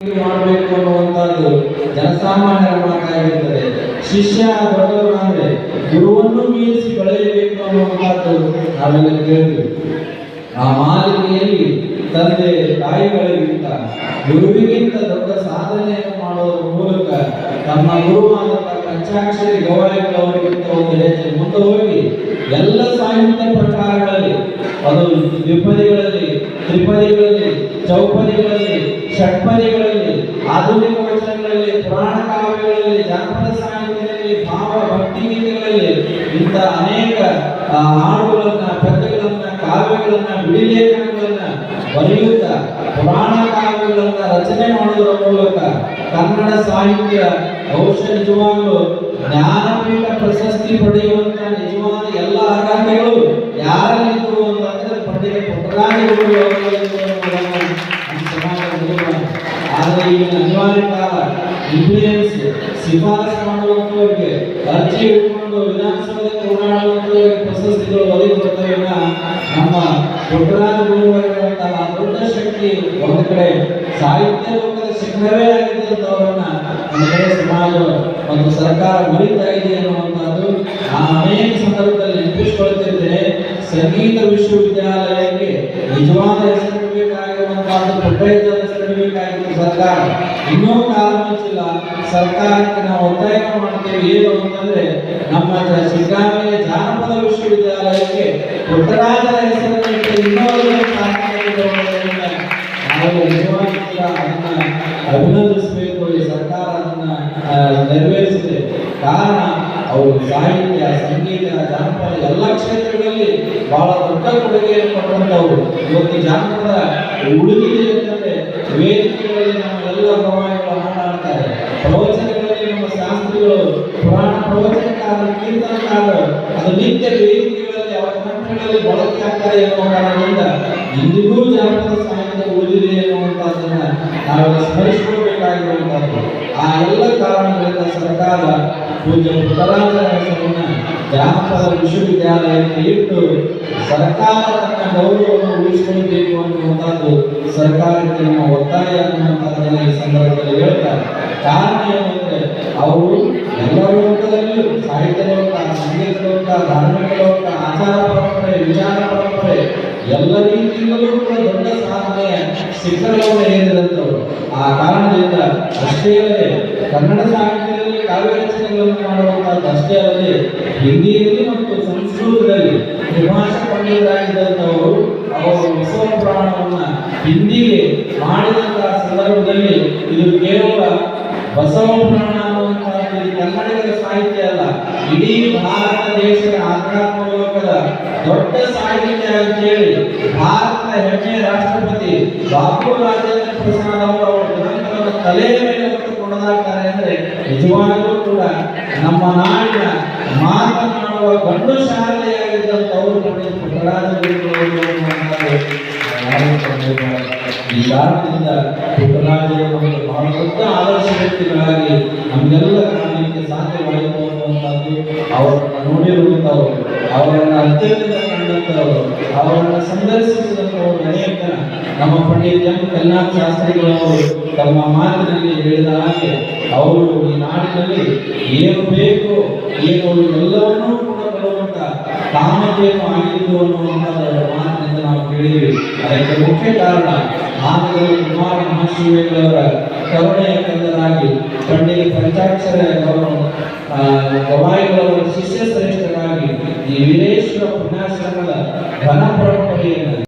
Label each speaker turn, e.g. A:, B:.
A: ಮಾಡಬೇಕು ಅನ್ನುವಂಥದ್ದು ಜನಸಾಮಾನ್ಯರ ಮಾತಾಗಿರುತ್ತದೆ. ಶಿಷ್ಯ ದೊಡ್ಡವರು ಅಂದ್ರೆ ಗುರುವನ್ನು ಮೀರಿಸಿ ಬೆಳೆಯಬೇಕು ಅನ್ನುವಂಥದ್ದು ನಾವೆಲ್ಲ ಕೇಳ್ತೀವಿ. ಆ ಮಾಲಿಕೆಯಲ್ಲಿ ತಂದೆ ತಾಯಿಗಳಿಗಿಂತ ಗುರುವಿಗಿಂತ ದೊಡ್ಡ ಸಾಧನೆಯನ್ನು ಮಾಡುವುದರ ಮೂಲಕ ತಮ್ಮ ಗುರುವಾದಂತಹ ಪಂಚಾಕ್ಷರಿ ಗವಾಯಿಗಳವರಿಗಿಂತ ಒಂದು ಹೆಜ್ಜೆ ಮುಂದೆ ಹೋಗಿ ಎಲ್ಲ ಸಾಹಿತ್ಯ ಪ್ರಕಾರಗಳಲ್ಲಿ, ಅದು ದ್ವಿಪದಿಗಳಲ್ಲಿ, ತ್ರಿಪದಿಗಳಲ್ಲಿ, ಚೌಪದಿಗಳಲ್ಲಿ, ಷಟ್ಪದಿಗಳಲ್ಲಿ, ಆಧುನಿಕ ವಚನಗಳಲ್ಲಿ, ಪುರಾಣ ಕಾವ್ಯಗಳಲ್ಲಿ, ಜಾನಪದ ಸಾಹಿತ್ಯದಲ್ಲಿ, ಭಾವ ಭಕ್ತಿ ಗೀತೆಗಳಲ್ಲಿ ಇಂಥ ಅನೇಕ ಹಾಡುಗಳನ್ನ, ಪದ್ಯಗಳನ್ನ, ಕಾವ್ಯಗಳನ್ನ, ಬಿಡಿಲೇಖನಗಳನ್ನ ಬರೆಯುತ್ತಾ ಪುರಾಣ ಕಾವ್ಯಗಳನ್ನ ರಚನೆ ಮಾಡುವುದರ ಮೂಲಕ ಕನ್ನಡ ಸಾಹಿತ್ಯ ಬಹುಶಃ ನಿಜವಾಗಲೂ ಜ್ಞಾನಪೀಠ ಪ್ರಶಸ್ತಿ ಪಡೆಯುವಂತ ನಿಜವಾದ ಎಲ್ಲ ಅರ್ಹತೆಗಳು ಯಾರಲ್ಲಿದ್ದು ಅಂತಂದ್ರೆ ಪಂಡಿತ ಪುಟ್ಟರಾಜರು. ಆದರೆ ಈಗಿನ ಅನಿವಾರ್ಯ ಕಾಲ ಇನ್ಫ್ಲೂಯೆನ್ಸ್ ಶಿಫಾರಸು ಮಾಡುವಂತವರಿಗೆ ಅರ್ಜಿ ಇಟ್ಕೊಂಡು ವಿಧಾನಸೌಧಕ್ಕೆ ಓಡಾಡುವಂತವರಿಗೆ ಪ್ರಶಸ್ತಿಗಳು ಒದಗಿ ಬರ್ತವೆ. ನಮ್ಮ ಪುಟ್ಟರಾಜ ಗುರುವರುವಂತಹ ದೊಡ್ಡ ಶಕ್ತಿ ಒಂದು ಕಡೆ ಸಾಹಿತ್ಯ ಲೋಕದ ಶಿಖರವೇ ಆಗಿದ್ದಂಥವರನ್ನ ಒಂದು ಕಡೆ ಸಮಾಜ ಮತ್ತು ಸರ್ಕಾರ ಮರಿತಾ ಇದೆ ಅನ್ನುವಂಥದ್ದು ನಾನು ಅನೇಕ ಸಂದರ್ಭದಲ್ಲಿ ನೆನಪಿಸಿಕೊಳ್ಳುತ್ತಿದ್ದೇನೆ. ಸಂಗೀತ ವಿಶ್ವವಿದ್ಯಾಲಯಕ್ಕೆ ನಿಜವಾದ ಹೆಸರಿಡಬೇಕಾಗಿರುವಂತಹದ್ದು ಪುಟ್ಟರಾಜ ಹೆಸರಿಡಬೇಕಾಗಿತ್ತು ಸರ್ಕಾರ. ಇನ್ನೂ ಕಾಲ ಮುಚ್ಚಿಲ್ಲ. ಸರ್ಕಾರಕ್ಕೆ ನಾವು ಒತ್ತಾಯ ಮಾಡ್ತೇವೆ ಏನು ಅಂತಂದ್ರೆ ನಮ್ಮ ಸಿಗ್ಗಾಮಿಯ ಜಾನಪದ ವಿಶ್ವವಿದ್ಯಾಲಯಕ್ಕೆ ಪುಟ್ಟರಾಜರ ಹೆಸರನ್ನು ನಾವು ನಿಜವಾಗಿ ಅದನ್ನ ಅಭಿನಂದಿಸಬೇಕು. ಈ ಸರ್ಕಾರ ಅದನ್ನ ನೆರವೇರಿಸಿದೆ. ಕಾರಣ ಅವರು ಸಾಹಿತ್ಯ, ಸಂಗೀತ, ಜಾನಪದ ಎಲ್ಲ ಕ್ಷೇತ್ರಗಳಲ್ಲಿ ಬಹಳ ದೊಡ್ಡ ಕೊಡುಗೆಯನ್ನು ಕೊಟ್ಟಂತವರು. ಇವತ್ತು ಜಾನಪದ ಉಡುಗಿದೆ ಅಂತಂದ್ರೆ ವೇದಿಕೆಗಳಲ್ಲಿ ನಮ್ಮೆಲ್ಲ ಗವಾಯಿಗಳು ಹಾಡಾಡ್ತಾರೆ. ಪ್ರವಚನಗಳಲ್ಲಿ ನಮ್ಮ ಶಾಸ್ತ್ರಿಗಳು, ಪುರಾಣ ಪ್ರವಚನಕಾರರು, ಕೀರ್ತನಕಾರರು ಅದು ನಿತ್ಯ ವೇದಿಕೆಗಳಲ್ಲಿ ಅವರ ಕಂಠಗಳಲ್ಲಿ ಬಳಕೆ ಆಗ್ತಾರೆ ಎನ್ನುವ ಕಾರಣದಿಂದ ಇಂದಿಗೂ ಜಾನಪದ ಸಾಹಿತ್ಯ ಉಳಿದಿದೆ ಎನ್ನುವಂತಹದನ್ನ ನಾವು ಸ್ಮರಿಸಿಕೊಳ್ಳಬೇಕಾಗಿರುವಂತಹದ್ದು. ಆ ಎಲ್ಲ ಕಾರಣಗಳಿಂದ ಸರ್ಕಾರ ಪೂಜ್ಯ ಪುಟ್ಟರಾಜರ ಹೆಸರನ್ನ ಜಾನಪದ ವಿಶ್ವವಿದ್ಯಾಲಯಕ್ಕೆ ಇಟ್ಟು ಸರ್ಕಾರ ತನ್ನ ಗೌರವವನ್ನು ಉಳಿಸಿಕೊಳ್ಳಬೇಕು ಅನ್ನುವಂಥದ್ದು ಸರ್ಕಾರಕ್ಕೆ ನಮ್ಮ ಒತ್ತಾಯ ಅನ್ನುವಂಥದ್ದನ್ನ ಈ ಸಂದರ್ಭದಲ್ಲಿ ಹೇಳ್ತಾರೆ. ಕಾರಣ ಏನಂದ್ರೆ ಅವರು ಎಲ್ಲ ಲೋಕದಲ್ಲಿಯೂ ಸಾಹಿತ್ಯ ಲೋಕ, ಸಂಗೀತ ಲೋಕ, ಧಾರ್ಮಿಕ ಲೋಕ, ಆಚಾರ ಪರಂಪರೆ, ವಿಚಾರ ಪರಂಪರೆ ಎಲ್ಲ ರೀತಿಯಿಂದಲೂ ಕೂಡ ದೊಡ್ಡ ಸಾಧನೆಯ ಶಿಖರವನ್ನು ಏರಿದಂಥವರು. ಆ ಕಾರಣದಿಂದ ಅಷ್ಟೇ ಅಲ್ಲದೆ ಕನ್ನಡ ಸಾಹಿತ್ಯದಲ್ಲಿ ಕಾವ್ಯ ರಚನೆಗಳನ್ನು ಮಾಡುವಂತಹದ್ದು ಅಷ್ಟೇ ಅಲ್ಲದೆ ಹಿಂದಿಯಲ್ಲಿ ಮತ್ತು ಸಂಸ್ಕೃತದಲ್ಲಿ ತ್ರಿಭಾಷಾ ಪಂಡಿತರಾಗಿದ್ದಂಥವರು ಅವರು ಬಸವ ಪುರಾಣವನ್ನ ಹಿಂದಿಗೆ ಮಾಡಿದಂತಹ ಸಂದರ್ಭದಲ್ಲಿ ಇದು ಕೇವಲ ಬಸವ ಪುರಾಣ ಅನ್ನುವಂತಹ ಕನ್ನಡಿಗರ ಸಾಹಿತ್ಯ ಅಲ್ಲ, ಇಡೀ ಭಾರತ ದೇಶದ ಆಧ್ಯಾತ್ಮ ಲೋಕದ ದೊಡ್ಡ ಸಾಹಿತ್ಯ ಅಂತ ಹೇಳಿ ಭಾರತದ ಹೆಮ್ಮೆಯ ರಾಷ್ಟ್ರಪತಿ ಬಾಬು ರಾಜೇಂದ್ರ ಪ್ರಸಾದ್ ಅವರು ಅವರ ಗ್ರಂಥವನ್ನು ತಲೆಯ ಮೇಲೆ ಹೊತ್ತುಕೊಂಡಾಗ್ತಾರೆ ಅಂದ್ರೆ ನಿಜವಾಗಲೂ ಕೂಡ ನಮ್ಮ ನಾಡಿನ ಮಾತನಾಡುವ ಗಂಡು ಶಾಲೆಯಾಗಿದ್ದಂಥವರು ಪಂಡಿತ ಪುಟ್ಟರಾಜ ಈ ಕಾರಣದಿಂದ ಪುಟ್ಟರಾಜರು ನಮಗೆ ಬಹಳ ದೊಡ್ಡ ಆದರ್ಶ ವ್ಯಕ್ತಿಗಳಾಗಿ ನಮಗೆಲ್ಲ ಕಾಣಲಿಕ್ಕೆ ಸಾಧ್ಯವಾಯಿತು ಅನ್ನುವಂಥದ್ದು. ಅವರನ್ನು ನೋಡಿರುವಂಥವರು, ಅವರನ್ನು ಅತ್ಯಂತ ಕಂಡಂಥವರು, ಅವರನ್ನು ಸಂದರ್ಶಿಸಿದಂಥವರು ಅನೇಕ ನಮ್ಮ ಪಂಡಿತ ಎಂ ಕಲ್ಯಾಣ್ ಶಾಸ್ತ್ರಿಗಳವರು ತಮ್ಮ ಮಾತಿನಲ್ಲಿ ಹೇಳಿದ ಹಾಗೆ ಅವರು ಈ ನಾಡಿನಲ್ಲಿ ಏನು ಬೇಕು ಏನು ಎಲ್ಲವನ್ನೂ ಕೂಡ ಬರುವಂತ ಕಾಮಧೇನು ಆಗಿದ್ದು ಅನ್ನುವಂಥದ್ದು ಮಾತಿನಿಂದ ನಾವು ಕೇಳಿದ್ವಿ. ಅದಕ್ಕೆ ಮುಖ್ಯ ಕಾರಣ ಆನಂದಗಳು ಕುಮಾರ ಮಹಾಶಿವೇಗಳವರ ಕರುಣೆಯ ಕಂದರಾಗಿ ಪಂಡಿತ ಪಂಚಾಕ್ಷರ ಗವಾಯಿಗಳವರ ಶಿಷ್ಯ ಶ್ರೇಷ್ಠರಾಗಿ ಈ ವೀರೇಶ್ವರ ಪುಣ್ಯಾಶ್ರಮದ ಘನ ಪರಂಪರೆಯನ್ನು